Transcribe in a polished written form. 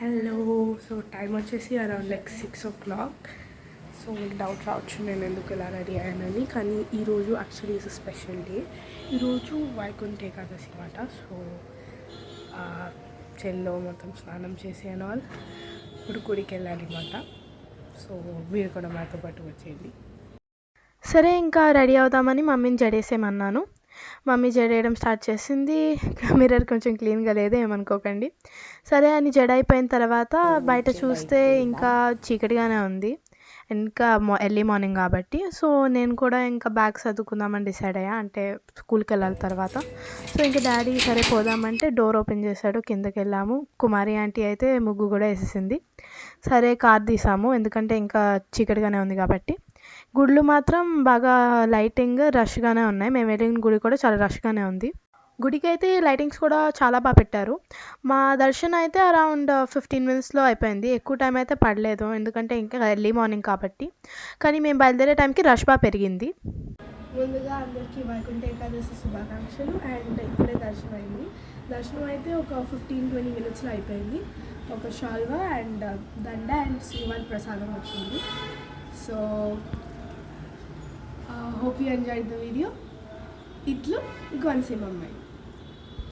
Hello. So time వచ్చేసి around like 6 o'clock. So మీకు doubt రావచ్చు నేను ఎందుకు ఇలా రెడీ అయ్యానని, కానీ ఈరోజు యాక్చువల్లీ ఇస్ స్పెషల్ డే. ఈరోజు వైకుంఠ ఏకాదశి అన్నమాట. సో చెల్లో మొత్తం స్నానం చేసి అని వాళ్ళు ఇప్పుడు గుడికి వెళ్ళాలి అన్నమాట. సో మీరు కూడా మాతో పాటు వచ్చేయండి. సరే ఇంకా రెడీ అవుదామని మమ్మీని జడేసేయమన్నాను. మమ్మీ జడేయడం స్టార్ట్ చేసింది. మిర్రర్ కొంచెం క్లీన్గా లేదు, ఏమనుకోకండి. సరే అని జడ అయిపోయిన తర్వాత బయట చూస్తే ఇంకా చీకటిగానే ఉంది, ఇంకా ఎర్లీ మార్నింగ్ కాబట్టి. సో నేను కూడా ఇంకా బ్యాగ్ సర్దుకుందామని డిసైడ్ అయ్యా, అంటే స్కూల్కి వెళ్ళాలి తర్వాత. సో ఇంకా డాడీ సరే పోదామంటే డోర్ ఓపెన్ చేశాడు, కిందకి వెళ్ళాము. కుమారి ఆంటీ అయితే ముగ్గు కూడా వేసేసింది. సరే కార్ తీసాము, ఎందుకంటే ఇంకా చీకటిగానే ఉంది కాబట్టి. గుళ్ళు మాత్రం బాగా లైటింగ్ రష్గానే ఉన్నాయి. మేము వెళ్ళిన గుడి కూడా చాలా రష్గానే ఉంది. గుడికి అయితే లైటింగ్స్ కూడా చాలా బాగా పెట్టారు. మా దర్శనం అయితే అరౌండ్ 15 minutesలో అయిపోయింది. ఎక్కువ టైం అయితే పడలేదు, ఎందుకంటే ఇంకా ఎర్లీ మార్నింగ్ కాబట్టి. కానీ మేము బయలుదేరే టైంకి రష్ బాగా పెరిగింది. ముందుగా అందరికీ వైకుంఠ ఏకాదశి శుభాకాంక్షలు. అండ్ ఇప్పుడే దర్శనం అయింది. దర్శనం అయితే ఒక 15-20 minutesలో అయిపోయింది. ఒక షాల్వా అండ్ దండ అండ్ శ్రీవారి ప్రసాదం వచ్చింది. So hope you enjoyed the video. ఇట్లు కోనసీమ అమ్మాయి.